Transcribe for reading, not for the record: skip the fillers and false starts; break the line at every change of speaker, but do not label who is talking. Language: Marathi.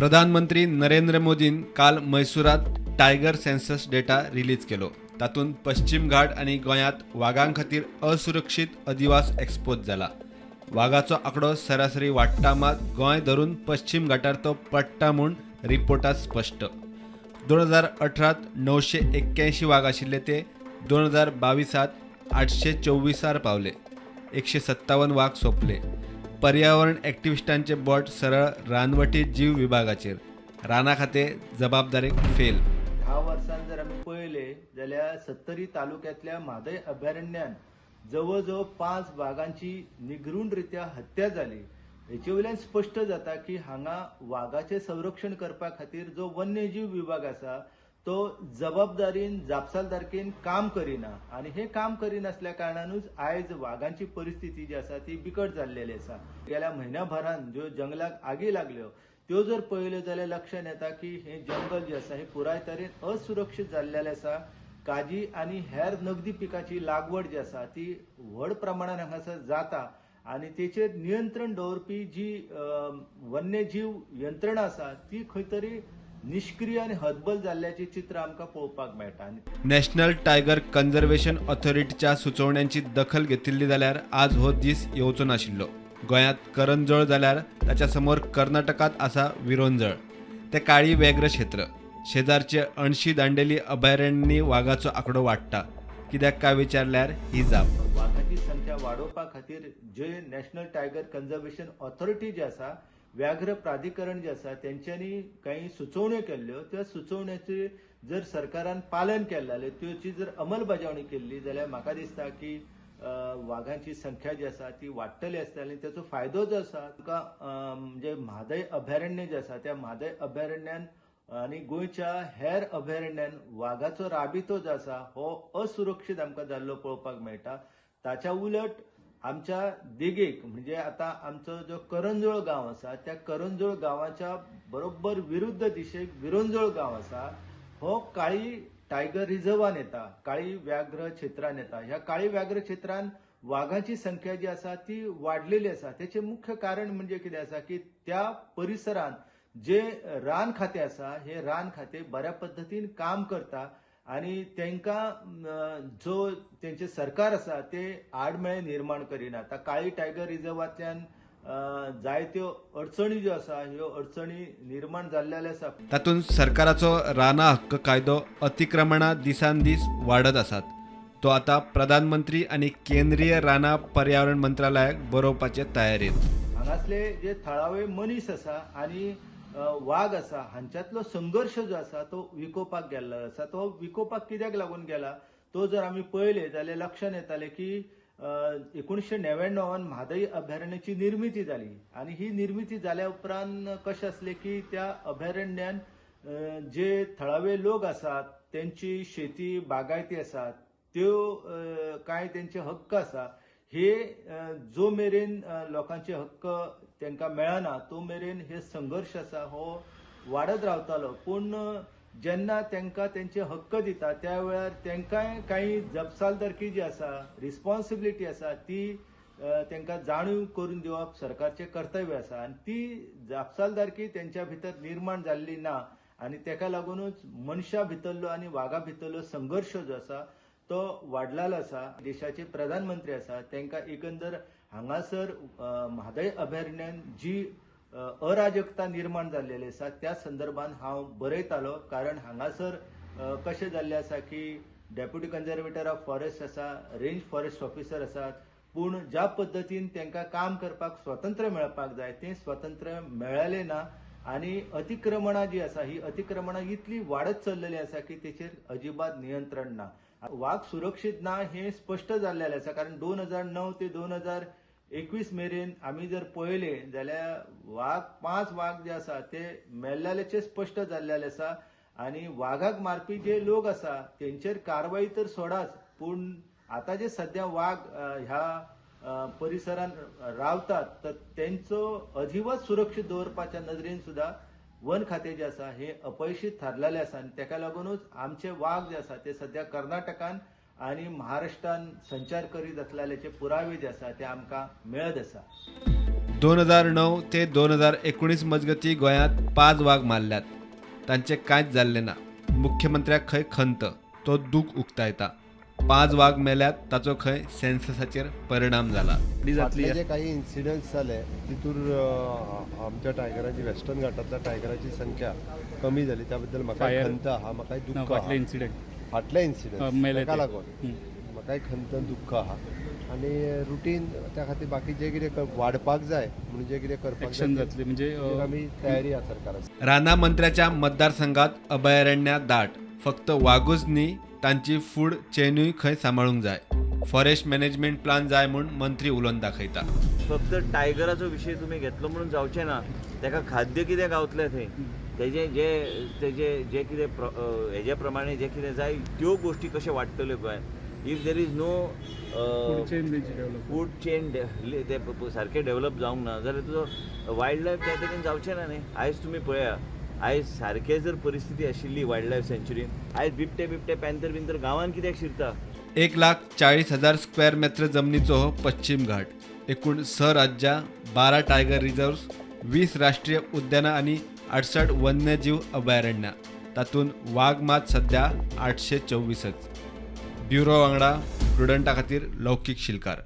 प्रधानमंत्री नरेंद्र मोदीन काल मैसूरात टायगर सेन्सस डेटा रिलीज केलो. तातूंत पश्चिम घाट आणि गोंयांत वाघां खातीर असुरक्षीत अधिवास एक्सपोज जाला. वाघाचो आंकडो सरासरी वाडटा, मात गोंय धरून पश्चिम घाटार तो पडटा म्हूण रिपोर्टांत स्पश्ट. 2018त 981 वाघ आशिल्ले ते 2022त 824 पावले. 157 वाघ सोंपले. पर्यावरण एक्टिविस्टांचे बोट सरळ रानवटी जीव विभागाचेर. राना खाते जबाबदारीक फेल.
10 वर्सांत जर आमी पळयले जाल्यार 70 तालुक्यांतल्या म्हादय अभयारण्यान जवळ 5 वाघांची निगरूणरित्या हत्या जाली. हेचे वयल्यान स्पश्ट जाता की हांगा वाघाचे संरक्षण करपा खातीर जो वन्यजीव विभाग आसा तो जबाबदारीन जापसालदारकेन काम करिना, आणि हे काम करिनासल्या कारणानूच आयज वाघांची परिस्थिती जी आसा ती बिकट जाल्लेली आसा. गेल्या म्हयन्याभरान ज्यो जंगलाक आगी लागल्यो त्यो जर पळयल्यो जाल्यार लक्षात येता की हे जंगल जे आसा हे पुराय तरेन असुरक्षीत जाल्लेलें आसा. काजी आनी हेर नगदी पिकाची लागवड जी आसा ती व्हड प्रमाणात हांगासर जाता, आणि तेचेर नियंत्रण दवरपी जी वन्यजीव यंत्रणा आसा ती खंय तरी निष्क्रिय आणि हतबल जाल्ल्याची चित्र आमकां पळोवपाक मेळटा.
नॅशनल टायगर कन्झर्वेशन ऑथॉरिटीच्या सुचोवण्यांची दखल घेतिल्ली जाल्यार आज हो दीस येवचो नाशिल्लो. गोंयांत करंजोळ जाल्यार ताच्या समोर कर्नाटकात आसा विरोंजळ. ते काळी व्याघ्र क्षेत्र. शेजारचे 80 दांडेली अभयारण्यांनी वाघाचो आंकडो वाडटा. कित्याक काय विचारल्यार ही जाप.
वाघाची संख्या वाडोवपा खातीर जे नॅशनल टायगर कन्झर्वेशन ऑथॉरिटी जी आसा, व्याघ्र प्राधिकरण जे आसा, तेंच्यांनी काही सुचोवण्यो केल्ल्यो. त्या सुचोवण्याचे जर सरकारान पालन केलें जाल्यार त्याची जर अंमलबजावणी केल्ली जाल्यार म्हाका दिसता की वाघांची संख्या जी आसा ती वाडटली आसता, आणि त्याचो फायदो जो आसा तुका म्हणजे म्हादय अभयारण्य जे आसा त्या म्हादय अभयारण्यान आणि गोंयच्या हेर अभयारण्यान वाघाचो राबितो जो आसा हो असुरक्षीत आमकां जाल्लो पळोवपाक मेळटा. ताच्या उलट आमच्या देगेक म्हणजे आता आमचो जो करंजोळ गांव आसा त्या करंजोळ गांवाच्या बरोबर विरुद्ध दिशेक विरोंजोळ गांव आसा. हो काळी टायगर रिझर्वान येता, काळी व्याघ्र क्षेत्रान येता. ह्या काळी व्याघ्र क्षेत्रान वाघांची संख्या जी आसा ती वाडलेली आसा. त्याचे मुख्य कारण म्हणजे कितें आसा की त्या परिसरात जे रान खाते आसा हे रान खाते बऱ्या पद्धतीन काम करता, आणि तांकां जो त्यांचे सरकार आसा ते आडमेळे निर्माण करिना. आता काळी टायगर रिझर्वांतल्यान जायत्यो अडचणी ज्यो आसा ह्यो अडचणी निर्माण जाल्लेल्यो आसा.
तातूंत सरकाराचो राना हक्क कायदो अतिक्रमणां दिसान दीस वाडत आसात. तो आता प्रधानमंत्री आणि केंद्रीय राना पर्यावरण मंत्रालयाक बरोवपाचे तयारेत.
हांगासले जे थळावे मनीस आसा आणि वाघ आसा हांच्यातलो संघर्ष जो आसा तो विकोपाक गेल्लो आसा. तो विकोपाक कित्याक लागून गेला तो जर आमी पळयले जाल्यार लक्षात येताले की 1999 म्हादय अभयारण्याची निर्मिती जाली, आणि ही निर्मिती जाल्या उपरांत कशें आसलें की त्या अभयारण्यान जे थळावे लोक आसात त्यांची शेती बागायती आसात त्यो कांय त्यांचे हक्क आसा हे जो मेरेन लोकांचे हक्क तांकां मेळना तो मेरेन हे संघर्ष आसा हो वाडत रावतालो. पूण जेन्ना तांकां तेंचे हक्क दिता त्या वेळार तांकांय काही जपसालदारकी जी आसा, रिस्पॉन्सिबिलिटी आसा ती तांकां जाणीव करून दिवप सरकारचें कर्तव्य आसा, आणि ती जापसालदारकी तेंच्या भितर निर्माण जाल्ली ना, आणि ताका लागूनच मनशा भितरलो आणि वाघा भितरलो संघर्ष जो आसा तो वाडलेलो आसा. देशाचे प्रधानमंत्री आसा तांकां एकंदर हांगासर म्हादय अभयारण्यान जी अराजकता निर्माण जाल्लेली आसा त्या संदर्भात हांव बरयतालो. कारण हांगासर कशें जाल्लें आसा की डेप्युटी कन्झर्वेटर ऑफ फॉरेस्ट आसा, रेंज फॉरेस्ट ऑफिसर आसात, पूण ज्या पद्दतीन तांकां काम करपाक स्वातंत्र्य मेळपाक जाय तें स्वातंत्र्य मेळ्ळेलें ना, आणि अतिक्रमणां जी आसा ही अतिक्रमणां इतली वाडत चल्लेली आसा की तेचेर अजिबात नियंत्रण ना. वाघ सुरक्षीत ना हे स्पष्ट जाल्लेलें आसा. कारण 2009 ते 2021 मेरेन आमी जर पळयले जाल्यार 5 वाघ जे आसा ते मेल्लेलेचे स्पष्ट जाल्लेले आसा, आणि वाघाक मारपी जे लोक आसा तेंचेर कारवाई तर सोडाच, पूण आता जे सध्या वाघ ह्या परिसरात रावतात तर त्यांचो अधिवास सुरक्षीत दवरपाच्या नदरेन सुद्धा वन खाते जे आसा हे अपयशी थारलेले आसा, आणि ताका लागूनच आमचे वाघ जे आसा ते सध्या कर्नाटकान आणि महाराष्ट्रान संचार करीत असलेल्याचे पुरावे जे आसा ते आमकां मेळत आसा.
2009 ते 2019 मजगती गोंयांत 5 वाघ मारल्यात. तांचे कांयच जाल्ले ना. मुख्यमंत्र्याक खंय खंत तो दूख उक्तायता. 5 वाघ मेल्यात ताचो खंय सेन्ससाचेर परिणाम जाला.
फाटले जे काही इन्सिडंट्स जाले तितूर आमच्या टायगराची वेस्टर्न घाटांतल्या टायगराची संख्या कमी जाली त्या बद्दल म्हाका खंत आहा, म्हाका दुख्ख
फाटले
आहा.
इन्सिडेंट
फाटले इन्सिडंट
मेले
ताका
ते.
लागून म्हाकाय खंत दुख्ख आहा आनी रुटीन त्या खातीर बाकी जे कितें वाडपाक जाय म्हणून जे कितें करपाक
ऍक्शन
जाय
जातली म्हणजे
ताचेर आमी तयारी आहा सरकाराची.
राना मंत्र्याच्या मतदारसंघात अभयारण्या दाट. फक्त वाघूच न्ही, तांची फूड चेनूय खंय सांबाळूंक जाय. फॉरेस्ट मॅनेजमेंट प्लान जाय म्हूण मंत्री उलोवन दाखयता.
फक्त टायगराचो विशय तुमी घेतलो म्हणून जावचें ना. ताका खाद्य कितें गावतलें थंय, तेजे कितें हेजे प्रमाणे जे कितें जाय त्यो गोश्टी कशे वाडटल्यो गोंयांत. If there is no food chain ते सारकें डेवलप जावंक ना जाल्यार तुजो वायल्ड लायफ त्या तरेन जावचें ना न्ही. आयज तुमी पळया, आयज सारकें जर परिस्थिती आशिल्ली वायल्ड लायफ सँच्युरीन, आयज बिबटे पॅन्थर गांवांत कित्याक शिरता.
1,40,000 स्क्वेअर मेत्र जमनीचो हो पश्चिम घाट. एकूण 6 राज्यां, 12 टायगर रिझर्व्स, 20 राष्ट्रीय उद्यानां आनी 68 वन्यजीव अभयारण्यां. तातूंत वाघ मात सध्या 824च. ब्युरो वांगडा प्रुडंटा खातीर लौकीक शिलकार.